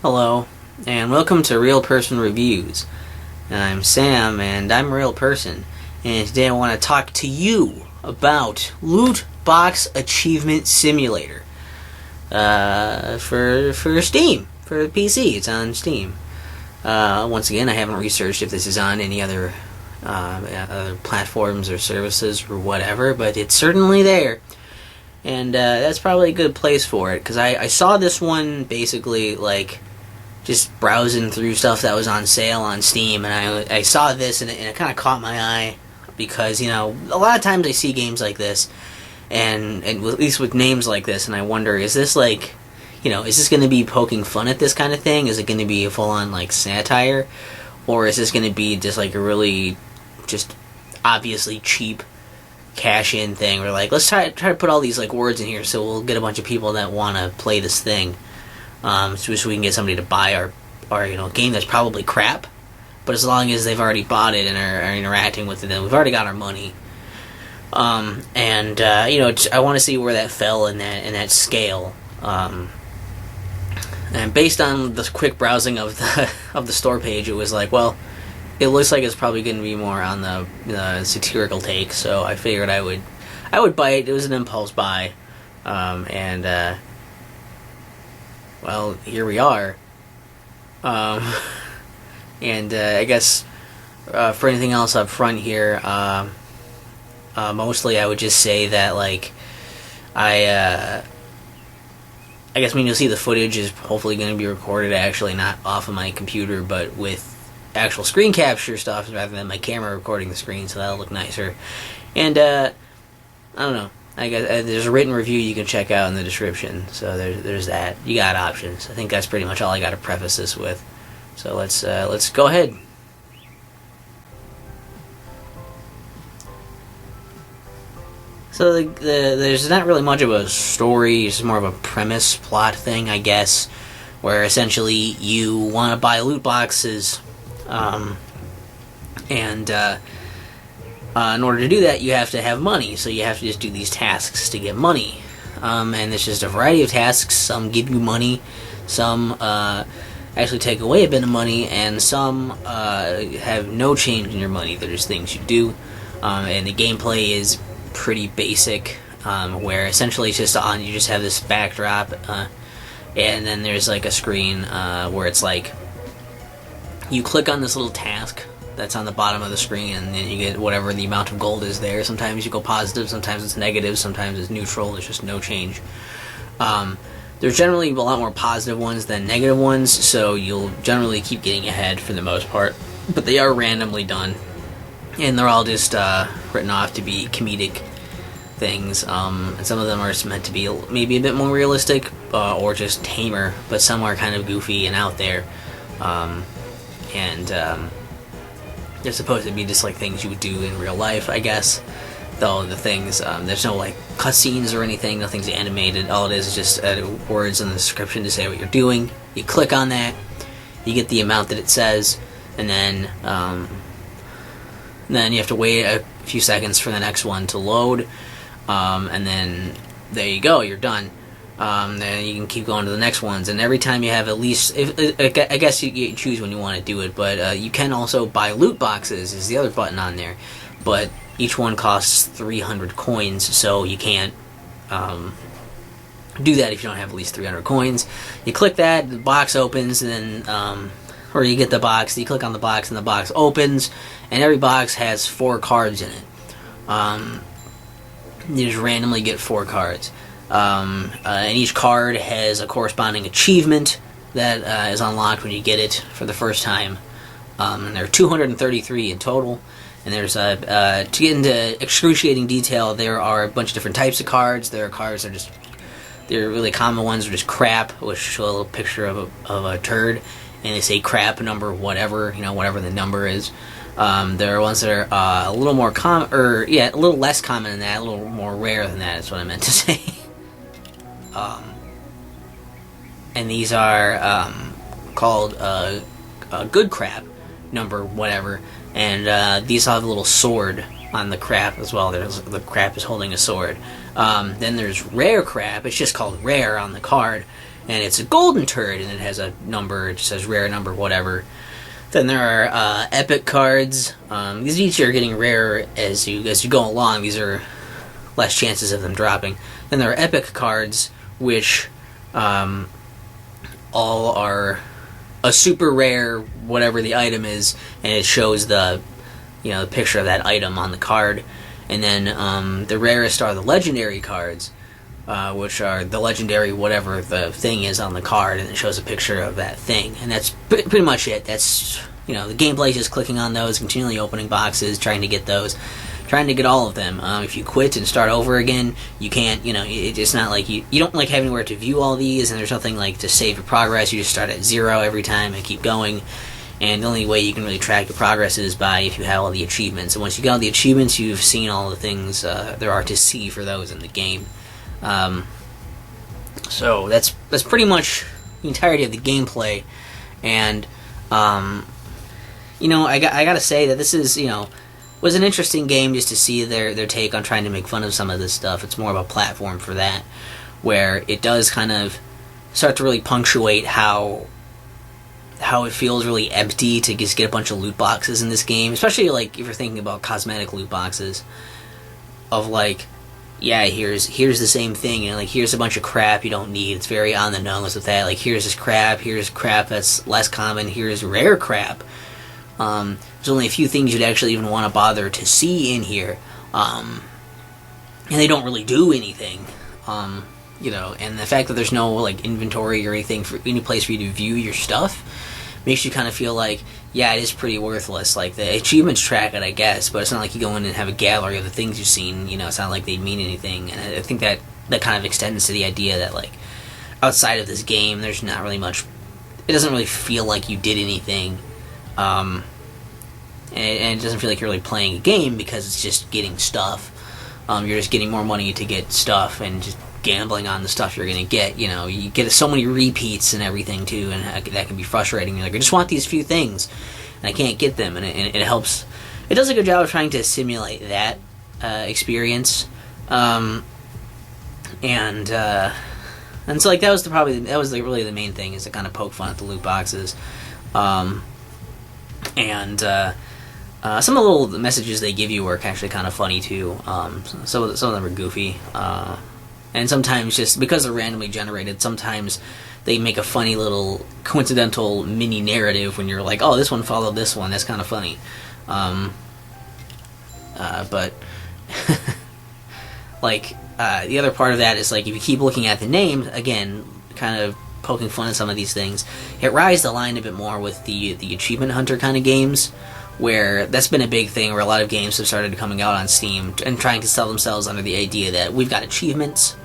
Hello, and welcome to Real Person Reviews. I'm Sam, and I'm a real person, and today I want to talk to you about Loot Box Achievement Simulator for Steam, for PC. It's on Steam. Once again, I haven't researched if this is on any other platforms or services or whatever, but it's certainly there. And that's probably a good place for it, because I saw this one basically, like, just browsing through stuff that was on sale on Steam, and I saw this, and it kind of caught my eye, because, you know, a lot of times I see games like this, and at least with names like this, and I wonder, is this, like, you know, is this going to be poking fun at this kind of thing? Is it going to be a full-on, like, satire? Or is this going to be just, like, a really, just obviously cheap cash-in thing? We're like, let's try to put all these, like, words in here so we'll get a bunch of people that want to play this thing. So we can get somebody to buy our game that's probably crap, but as long as they've already bought it and are interacting with it, then we've already got our money. I want to see where that fell in that scale. And based on the quick browsing of the store page, it was like, well, it looks like it's probably going to be more on the satirical take. So I figured I would buy it. It was an impulse buy, well, here we are. I guess for anything else up front here, mostly I would just say that, like, I guess when you'll see the footage is hopefully going to be recorded actually not off of my computer, but with actual screen capture stuff rather than my camera recording the screen, so that'll look nicer. And I don't know. I guess there's a written review you can check out in the description, so there's that. You got options. I think that's pretty much all I got to preface this with. So let's go ahead. So there's not really much of a story. It's more of a premise plot thing, I guess, where essentially you want to buy loot boxes, in order to do that, you have to have money, so you have to just do these tasks to get money. And there's just a variety of tasks. Some give you money, some actually take away a bit of money, and some have no change in your money. They're just things you do. And the gameplay is pretty basic, where essentially it's just you just have this backdrop, and then there's like a screen where it's like you click on this little task that's on the bottom of the screen, and then you get whatever the amount of gold is there. Sometimes you go positive, sometimes it's negative, sometimes it's neutral. There's just no change. There's generally a lot more positive ones than negative ones, so you'll generally keep getting ahead for the most part. But they are randomly done, and they're all just written off to be comedic things. And some of them are meant to be maybe a bit more realistic, or just tamer, but some are kind of goofy and out there. They're supposed to be just like things you would do in real life, I guess. Though the things, there's no like cutscenes or anything, nothing's animated. All it is just words in the description to say what you're doing. You click on that, you get the amount that it says, and then you have to wait a few seconds for the next one to load, and then there you go, you're done. Then you can keep going to the next ones, and every time you have at least, I guess you choose when you want to do it, but you can also buy loot boxes, is the other button on there, but each one costs 300 coins, so you can't do that if you don't have at least 300 coins. You click that, the box opens, and then, or you get the box, you click on the box, and the box opens, and every box has 4 cards in it. You just randomly get 4 cards. And each card has a corresponding achievement that is unlocked when you get it for the first time. And there are 233 in total. And there's to get into excruciating detail, there are a bunch of different types of cards. There are cards that they're really common ones are just crap, which show a little picture of a turd, and they say crap number whatever, whatever the number is. There are ones that are a little more common, a little less common than that, a little more rare than that is what I meant to say. And these are called good crap, number whatever, and these have a little sword on the crap as well. The crap is holding a sword. Then there's rare crap. It's just called rare on the card, and it's a golden turret, and it has a number, it just says rare number, whatever. Then there are epic cards. These each are getting rarer as you go along. These are less chances of them dropping. Then there are epic cards, which all are a super rare, whatever the item is, and it shows the picture of that item on the card. And then the rarest are the legendary cards, which are the legendary whatever the thing is on the card, and it shows a picture of that thing. And that's pretty much it. That's, the gameplay is just clicking on those, continually opening boxes, trying to get those, trying to get all of them. If you quit and start over again, you can't, it's not like you don't like having anywhere to view all these, and there's nothing like to save your progress. You just start at 0 every time and keep going. And the only way you can really track your progress is by if you have all the achievements. And once you get all the achievements, you've seen all the things there are to see for those in the game. So that's pretty much the entirety of the gameplay. And I gotta say that this is was an interesting game just to see their take on trying to make fun of some of this stuff. It's more of a platform for that, where it does kind of start to really punctuate how it feels really empty to just get a bunch of loot boxes in this game, especially like if you're thinking about cosmetic loot boxes of like, yeah, here's the same thing, and like here's a bunch of crap you don't need. It's very on the nose with that. Like here's this crap, here's crap that's less common, here's rare crap. There's only a few things you'd actually even want to bother to see in here, and they don't really do anything. And the fact that there's no like inventory or anything for any place for you to view your stuff makes you kind of feel like, yeah, it is pretty worthless. Like the achievements track it, I guess, but it's not like you go in and have a gallery of the things you've seen. It's not like they'd mean anything. And I think that kind of extends to the idea that like outside of this game, there's not really much. It doesn't really feel like you did anything, and it doesn't feel like you're really playing a game because it's just getting stuff. You're just getting more money to get stuff and just gambling on the stuff you're going to get. You get so many repeats and everything too, and that can be frustrating. You're like, I just want these few things and I can't get them, and it helps. It does a good job of trying to simulate that experience, and so like that was really the main thing, is to kind of poke fun at the loot boxes, and some of the little messages they give you are actually kind of funny too. Some of them are goofy. And sometimes, just because they're randomly generated, sometimes they make a funny little coincidental mini narrative when you're like, oh, this one followed this one. That's kind of funny. But like the other part of that is like if you keep looking at the name again, kind of poking fun at some of these things, it rides the line a bit more with the achievement hunter kind of games, where that's been a big thing, where a lot of games have started coming out on Steam and trying to sell themselves under the idea that we've got achievements,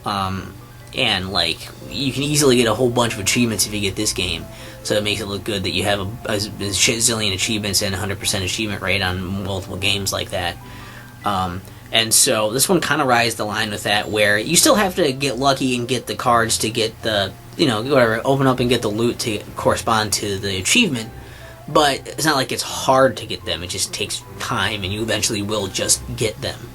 and like you can easily get a whole bunch of achievements if you get this game, so it makes it look good that you have a shit zillion achievements and 100% achievement rate on multiple games like that. And so this one kind of rides the line with that, where you still have to get lucky and get the cards to get the, whatever, open up and get the loot to correspond to the achievement, but it's not like it's hard to get them. It just takes time, and you eventually will just get them.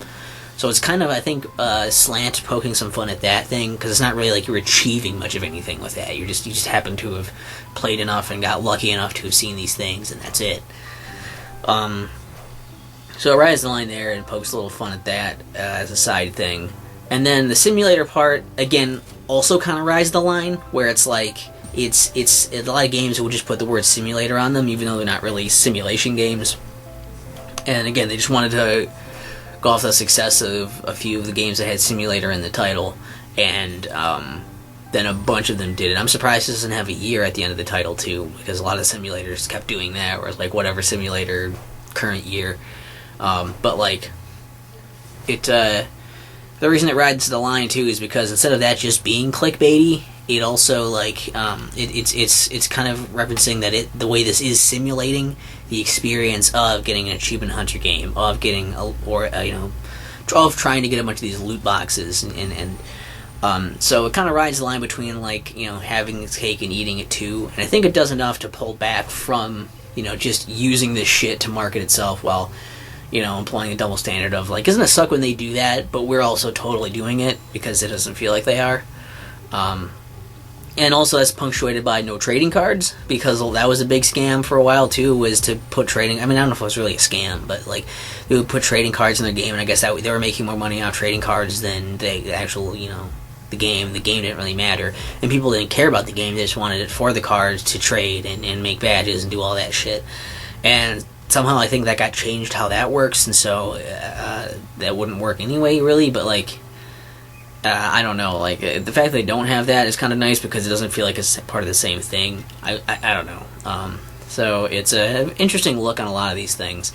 So it's kind of, I think, slant poking some fun at that thing, because it's not really like you're achieving much of anything with that. You just happen to have played enough and got lucky enough to have seen these things, and that's it. So it rides the line there and pokes a little fun at that as a side thing. And then the simulator part, again, also kind of rides the line, where it's like, it's a lot of games will just put the word simulator on them, even though they're not really simulation games. And again, they just wanted to go off the success of a few of the games that had simulator in the title, and then a bunch of them did it. I'm surprised it doesn't have a year at the end of the title too, because a lot of simulators kept doing that, where it's like whatever simulator current year. But like it, the reason it rides the line too is because instead of that just being clickbaity, it also like it's kind of referencing that the way this is simulating the experience of getting an achievement hunter game, of getting of trying to get a bunch of these loot boxes, and so it kind of rides the line between like having its cake and eating it too. And I think it does enough to pull back from just using this shit to market itself while employing a double standard of like, isn't it suck when they do that, but we're also totally doing it because it doesn't feel like they are. And also that's punctuated by no trading cards, because that was a big scam for a while too, was to put trading, I mean, I don't know if it was really a scam, but like they would put trading cards in their game, and I guess that they were making more money off trading cards than the actual, the game didn't really matter, and people didn't care about the game, they just wanted it for the cards to trade and make badges and do all that shit. And somehow I think that got changed how that works, and so that wouldn't work anyway, really, but like I don't know, like the fact that they don't have that is kind of nice, because it doesn't feel like it's part of the same thing. I don't know. So it's an interesting look on a lot of these things,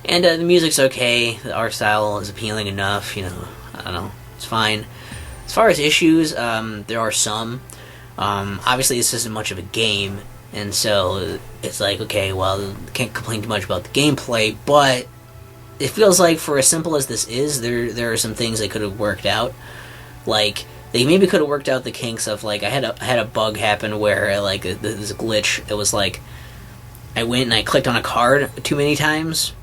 and the music's okay. The art style is appealing enough. I don't know, it's fine. As far as issues, there are some. Obviously, this isn't much of a game, and so it's like, okay, well, can't complain too much about the gameplay, but it feels like for as simple as this is, there are some things they could have worked out. Like, they maybe could have worked out the kinks of, like, I had a bug happen where, like, this glitch, it was like, I went and I clicked on a card too many times,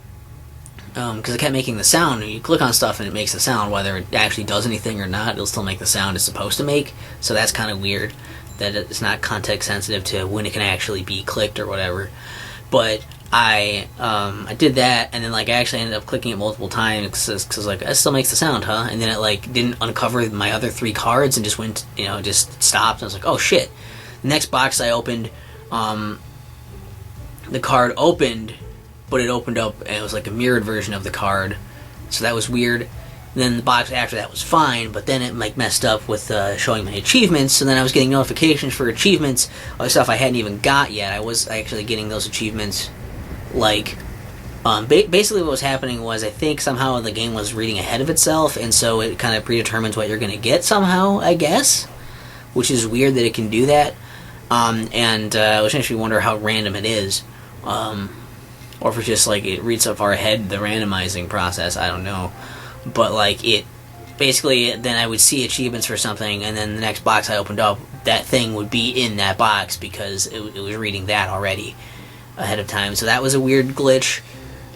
because it kept making the sound, and you click on stuff and it makes the sound, whether it actually does anything or not, it'll still make the sound it's supposed to make, so that's kind of weird, that it's not context sensitive to when it can actually be clicked or whatever. But I did that, and then like I actually ended up clicking it multiple times because like it still makes the sound, huh? And then it like didn't uncover my other 3 cards and just went, just stopped. And I was like, oh shit! The next box I opened, the card opened, but it opened up and it was like a mirrored version of the card, so that was weird. And then the box after that was fine, but then it like messed up with showing my achievements, and then I was getting notifications for achievements of stuff I hadn't even got yet. I was actually getting those achievements. Like, basically what was happening was I think somehow the game was reading ahead of itself, and so it kind of predetermines what you're going to get somehow, I guess, which is weird that it can do that, which makes me wonder how random it is, or if it's just like it reads so far ahead, the randomizing process, I don't know, but like it, basically then I would see achievements for something, and then the next box I opened up, that thing would be in that box because it was reading that already ahead of time, so that was a weird glitch.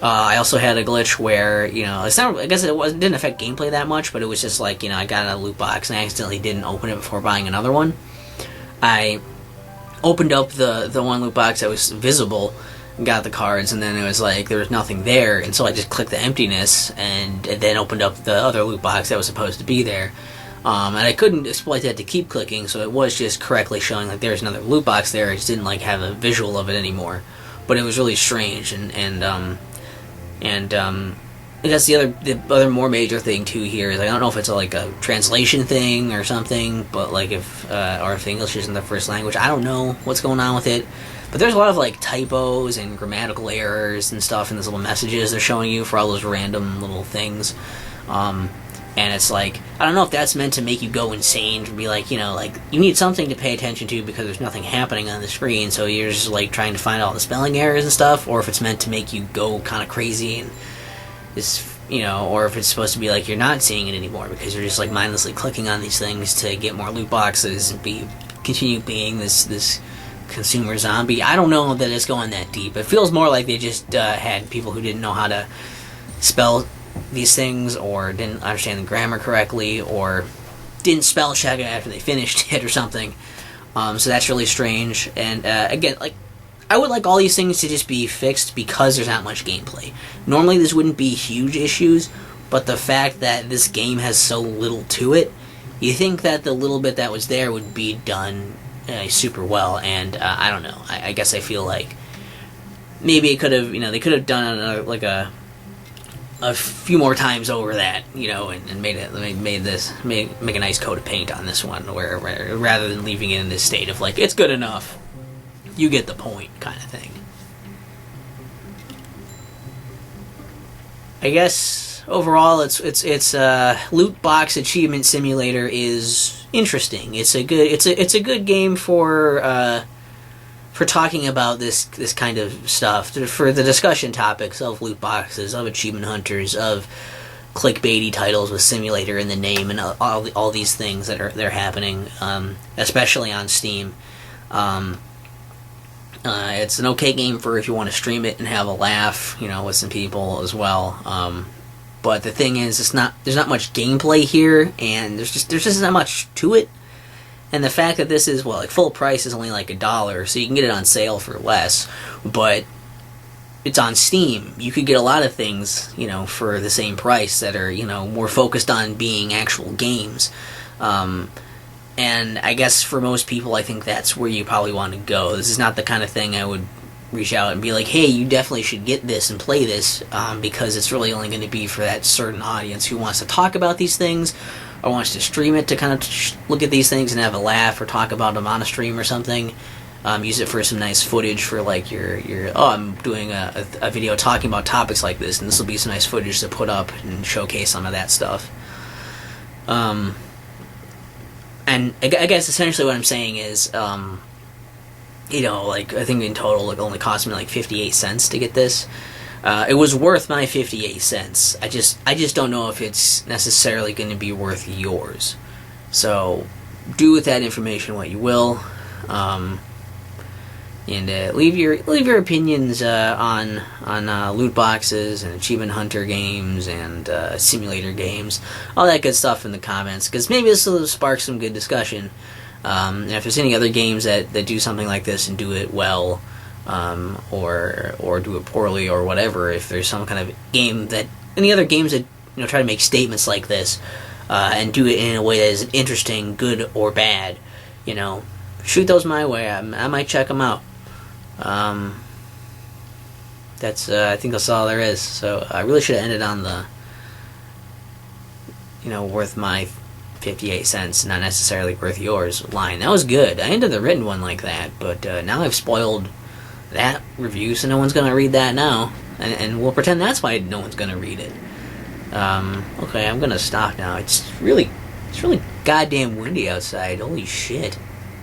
I also had a glitch where, it's not, I guess it didn't affect gameplay that much, but it was just like, I got a loot box and I accidentally didn't open it before buying another one. I opened up the one loot box that was visible, got the cards, and then it was like there was nothing there, and so I just clicked the emptiness and then opened up the other loot box that was supposed to be there. And I couldn't exploit that to keep clicking, so it was just correctly showing like there's another loot box there. I just didn't like have a visual of it anymore. But it was really strange, and I guess the other more major thing too here is I don't know if it's like a translation thing or something, but like if English isn't the first language, I don't know what's going on with it. But there's a lot of like typos and grammatical errors and stuff in these little messages they're showing you for all those random little things. And it's like, I don't know if that's meant to make you go insane, to be like, like, you need something to pay attention to because there's nothing happening on the screen, so you're just, like, trying to find all the spelling errors and stuff, or if it's meant to make you go kind of crazy and just, or if it's supposed to be like you're not seeing it anymore because you're just, like, mindlessly clicking on these things to get more loot boxes and continue being this consumer zombie. I don't know that it's going that deep. It feels more like they just had people who didn't know how to spell these things, or didn't understand the grammar correctly, or didn't spell check it after they finished it or something. So that's really strange. And again, like, I would like all these things to just be fixed because there's not much gameplay. Normally this wouldn't be huge issues, but the fact that this game has so little to it, you think that the little bit that was there would be done super well. And I don't know. I guess I feel like maybe it could have, they could have done a few more times over that, and make a nice coat of paint on this one, where rather than leaving it in this state of like, it's good enough, you get the point kind of thing. I guess overall, it's loot box achievement simulator is interesting. It's a good game for talking about this kind of stuff, for the discussion topics of loot boxes, of achievement hunters, of clickbaity titles with simulator in the name, and all these things that are happening, especially on Steam. It's an okay game for if you want to stream it and have a laugh, with some people as well. But the thing is, there's not much gameplay here, and there's just not much to it. And the fact that this is, well, like full price is only like $1, so you can get it on sale for less, but it's on Steam. You could get a lot of things, for the same price that are, more focused on being actual games. And I guess for most people, I think that's where you probably want to go. This is not the kind of thing I would reach out and be like, hey, you definitely should get this and play this, because it's really only going to be for that certain audience who wants to talk about these things, or wants to stream it to kind of look at these things and have a laugh, or talk about them on a stream or something. Use it for some nice footage for like your I'm doing a video talking about topics like this, and this will be some nice footage to put up and showcase some of that stuff. And I guess essentially what I'm saying is, like I think in total it only cost me like 58 cents to get this. It was worth my 58 cents. I just don't know if it's necessarily going to be worth yours. So do with that information what you will. And leave your opinions on loot boxes and achievement hunter games and simulator games, all that good stuff in the comments, because maybe this will spark some good discussion. And if there's any other games that do something like this and do it well, or do it poorly or whatever, if there's some kind of game that any other games that try to make statements like this and do it in a way that is interesting, good or bad, shoot those my way. I might check them out. That's I think that's all there is. So I really should have ended on the worth my 58 cents, not necessarily worth yours line. That was good. I ended the written one like that, but now I've spoiled that review, so no one's gonna read that now, and we'll pretend that's why no one's gonna read it. Okay, I'm gonna stop now. It's really goddamn windy outside. Holy shit.